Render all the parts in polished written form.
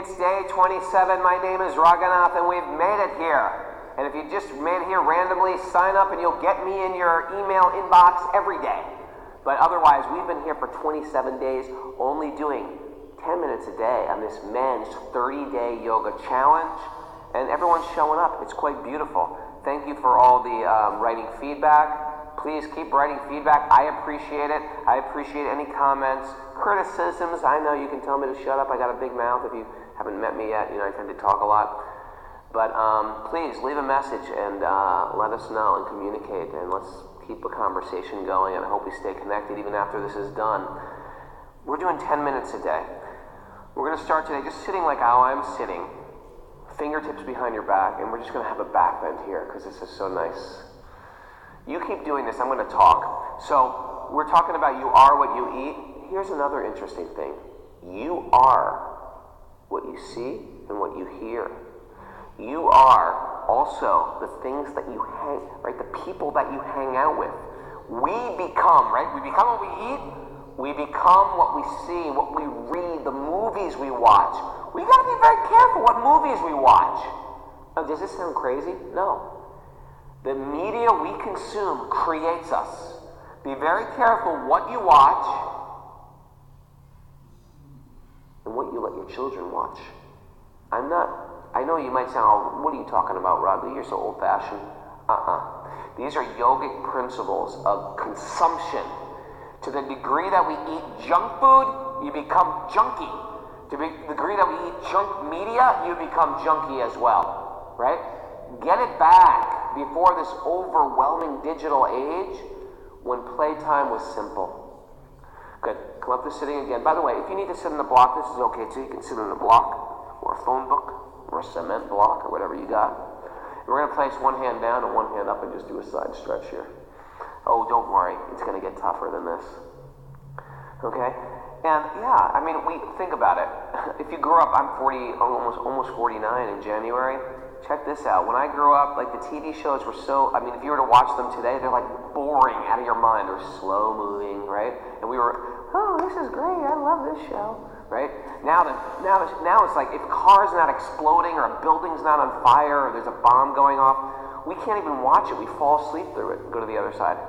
It's day 27. My name is Raghunath, and we've made it here. And if you just made it here randomly, sign up and you'll get me in your email inbox every day. But otherwise, we've been here for 27 days, only doing 10 minutes a day on this men's 30-day yoga challenge. And everyone's showing up. It's quite beautiful. Thank you for all the writing feedback. Please keep writing feedback. I appreciate it. I appreciate any comments, criticisms. I know you can tell me to shut up. I got a big mouth. If you haven't met me yet, I tend to talk a lot. But please leave a message and let us know and communicate, and let's keep a conversation going, and I hope we stay connected even after this is done. We're doing 10 minutes a day. We're going to start today just sitting like how I'm sitting, fingertips behind your back, and we're just going to have a back bend here because this is so nice. You keep doing this, I'm going to talk. So we're talking about you are what you eat. Here's another interesting thing. You are what you see and what you hear. You are also the things that you hang, right? The people that you hang out with. We become, right? We become what we eat. We become what we see, what we read, the movies we watch. We got to be very careful what movies we watch. Now, does this sound crazy? No. The media we consume creates us. Be very careful what you watch and what you let your children watch. I know you might sound, what are you talking about, Rodney? You're so old-fashioned. These are yogic principles of consumption. To the degree that we eat junk food, you become junky. To the degree that we eat junk media, you become junky as well, right? Get it back before this overwhelming digital age when playtime was simple. Good. Come up to sitting again. By the way, if you need to sit in a block, this is okay too. You can sit in a block or a phone book or a cement block or whatever you got. And we're going to place one hand down and one hand up and just do a side stretch here. Oh, don't worry. It's going to get tougher than this. Okay? And yeah, I mean, we think about it. If you grew up, I'm 40, almost 49 in January. Check this out. When I grew up, like the TV shows were so, I mean, if you were to watch them today, they're like boring out of your mind. They're slow moving, right? And we were, oh, this is great. I love this show, right? Now it's like if cars not exploding or a building's not on fire or there's a bomb going off, we can't even watch it. We fall asleep through it and go to the other side.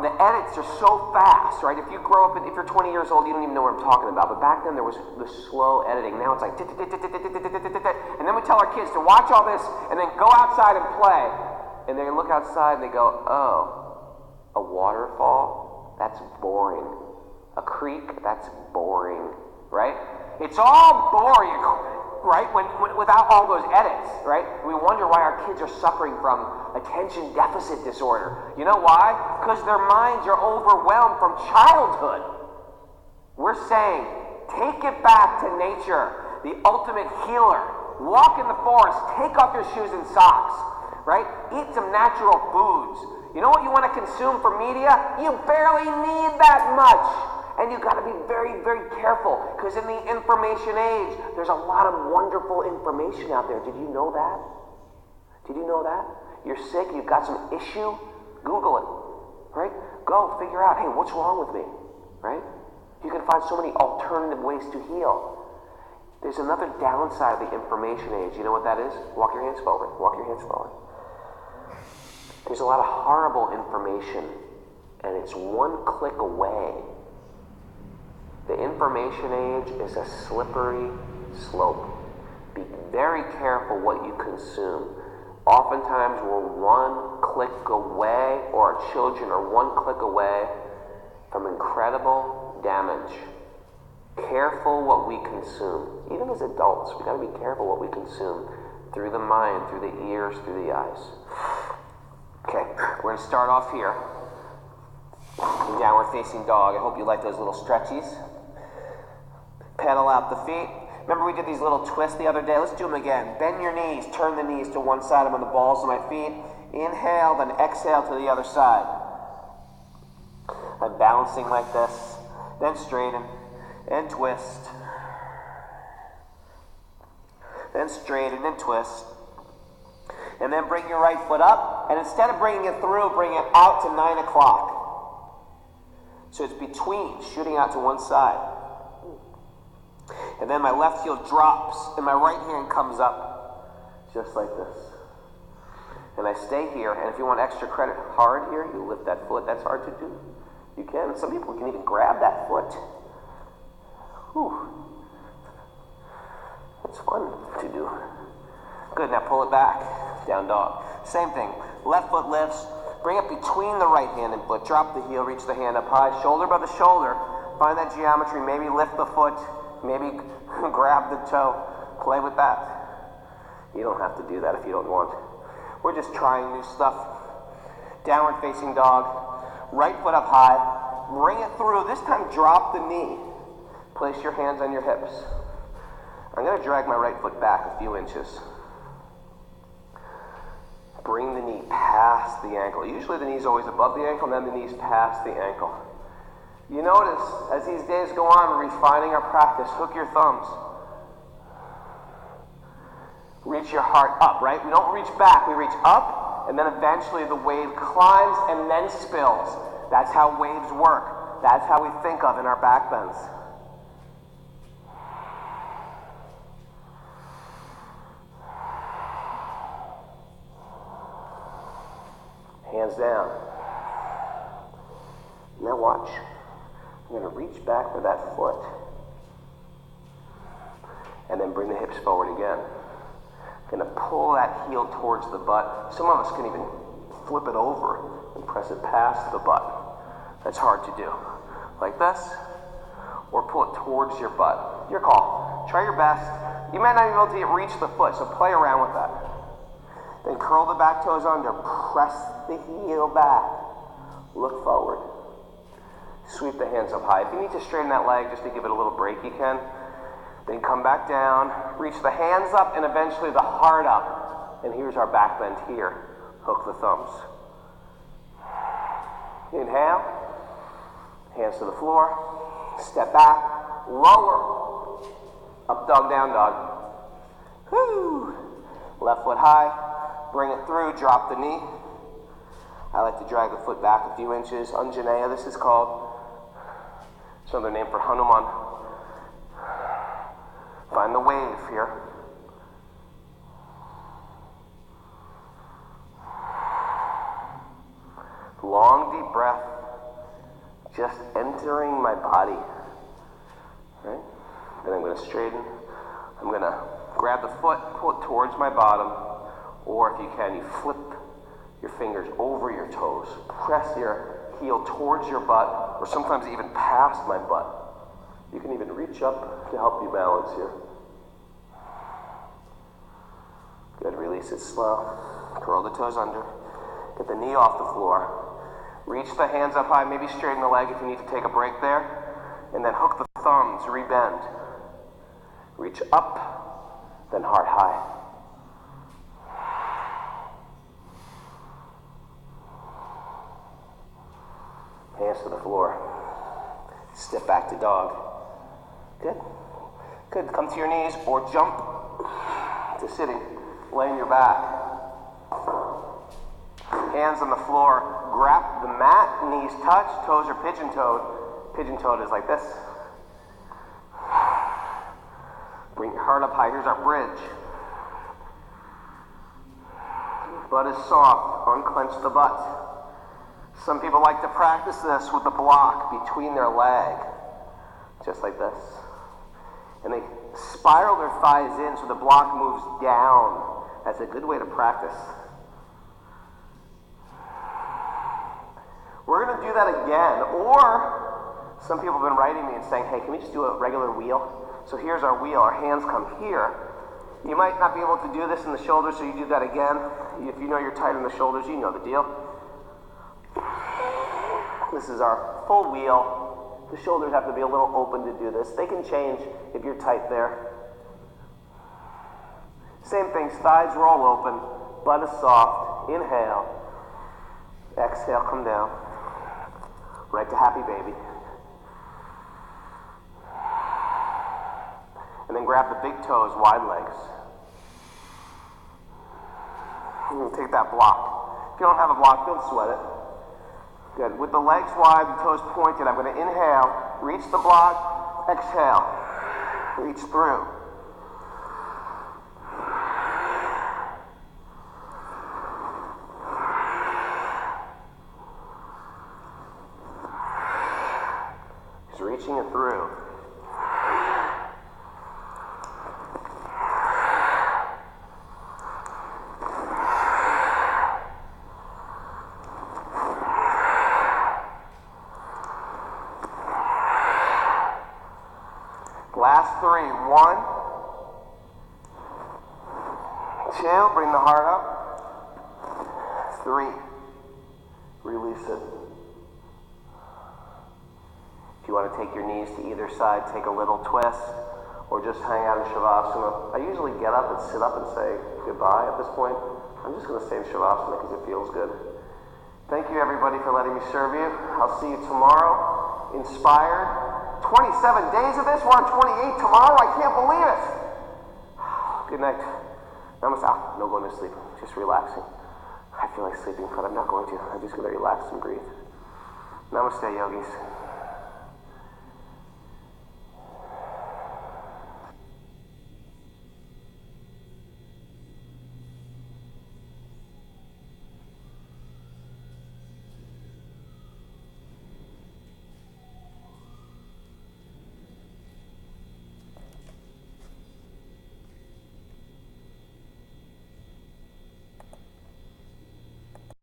The edits are so fast, right? If you grow up, if you're 20 years old, you don't even know what I'm talking about. But back then there was the slow editing. Now it's like, and then we tell our kids to watch all this and then go outside and play. And they look outside and they go, oh, a waterfall? That's boring. A creek? That's boring, right? It's all boring, right? Without all those edits, right? We wonder why our kids are suffering from attention deficit disorder. You know why? Because their minds are overwhelmed from childhood. We're saying, take it back to nature, the ultimate healer. Walk in the forest, take off your shoes and socks, right? Eat some natural foods. You know what you want to consume for media? You barely need that much. And you've got to be very, very careful, because in the information age, there's a lot of wonderful information out there. Did you know that? Did you know that? You're sick, you've got some issue, Google it, right? Go figure out, hey, what's wrong with me, right? You can find so many alternative ways to heal. There's another downside of the information age. You know what that is? Walk your hands forward. Walk your hands forward. There's a lot of horrible information, and it's one click away. The information age is a slippery slope. Be very careful what you consume. Oftentimes we're one click away, or our children are one click away from incredible damage. Careful what we consume. Even as adults, we got to be careful what we consume through the mind, through the ears, through the eyes. Okay, we're going to start off here. Downward facing dog. I hope you like those little stretchies. Pedal out the feet. Remember we did these little twists the other day? Let's do them again. Bend your knees, turn the knees to one side. I'm on the balls of my feet. Inhale, then exhale to the other side. I'm balancing like this. Then straighten and twist. Then straighten and twist. And then bring your right foot up. And instead of bringing it through, bring it out to 9 o'clock. So it's between, shooting out to one side. And then my left heel drops and my right hand comes up, just like this. And I stay here, and if you want extra credit hard here, you lift that foot. That's hard to do. You can. Some people can even grab that foot. Whew. It's fun to do. Good, now pull it back. Down dog. Same thing. Left foot lifts. Bring it between the right hand and foot. Drop the heel, reach the hand up high. Shoulder by the shoulder. Find that geometry. Maybe lift the foot. Maybe grab the toe. Play with that. You don't have to do that if you don't want. We're just trying new stuff. Downward facing dog. Right foot up high. Bring it through. This time drop the knee. Place your hands on your hips. I'm going to drag my right foot back a few inches. Bring the knee past the ankle. Usually the knee's always above the ankle, and then the knee's past the ankle. You notice, as these days go on, we're refining our practice. Hook your thumbs. Reach your heart up, right? We don't reach back, we reach up, and then eventually the wave climbs and then spills. That's how waves work. That's how we think of in our back bends. Hands down. Now watch. I'm going to reach back for that foot. And then bring the hips forward again. I'm going to pull that heel towards the butt. Some of us can even flip it over and press it past the butt. That's hard to do. Like this. Or pull it towards your butt. Your call. Try your best. You might not be able to reach the foot, so play around with that. Then curl the back toes under. Press the heel back. Look forward. Sweep the hands up high. If you need to straighten that leg just to give it a little break, you can. Then come back down. Reach the hands up and eventually the heart up. And here's our back bend here. Hook the thumbs. Inhale. Hands to the floor. Step back. Lower. Up dog, down dog. Whoo. Left foot high. Bring it through, drop the knee. I like to drag the foot back a few inches. Anjaneya, this is called. It's another name for Hanuman. Find the wave here. Long, deep breath. Just entering my body. Right? Then I'm going to straighten. I'm going to grab the foot, pull it towards my bottom. Or if you can, you flip your fingers over your toes. Press your heel towards your butt, or sometimes even past my butt. You can even reach up to help you balance here. Good, release it slow. Curl the toes under. Get the knee off the floor. Reach the hands up high, maybe straighten the leg if you need to take a break there. And then hook the thumbs, rebend. Reach up, then heart high. Hands to the floor. Step back to dog. Good. Good. Come to your knees or jump to sitting. Lay on your back. Hands on the floor. Grab the mat. Knees touch. Toes are pigeon-toed. Pigeon-toed is like this. Bring your heart up high. Here's our bridge. Butt is soft. Unclench the butt. Some people like to practice this with the block between their leg, just like this. And they spiral their thighs in so the block moves down. That's a good way to practice. We're going to do that again. Or some people have been writing me and saying, hey, can we just do a regular wheel? So here's our wheel. Our hands come here. You might not be able to do this in the shoulders, so you do that again. If you know you're tight in the shoulders, you know the deal. This is our full wheel. The shoulders have to be a little open to do this. They can change if you're tight there. Same thing, thighs roll open, butt is soft. Inhale. Exhale, come down. Right to happy baby. And then grab the big toes, wide legs. And take that block. If you don't have a block, don't sweat it. Good. With the legs wide, the toes pointed, I'm going to inhale, reach the block, exhale. Reach through. He's reaching it through. Last 3. 1, 2, bring the heart up. 3, release it. If you want to take your knees to either side, take a little twist, or just hang out in Shavasana. I usually get up and sit up and say goodbye at this point. I'm just going to stay in Shavasana because it feels good. Thank you everybody for letting me serve you. I'll see you tomorrow. Inspired. 27 days of this, we're on 28 tomorrow, I can't believe it. Good night. Namaste. No going to sleep, just relaxing. I feel like sleeping, but I'm not going to. I'm just going to relax and breathe. Namaste, yogis.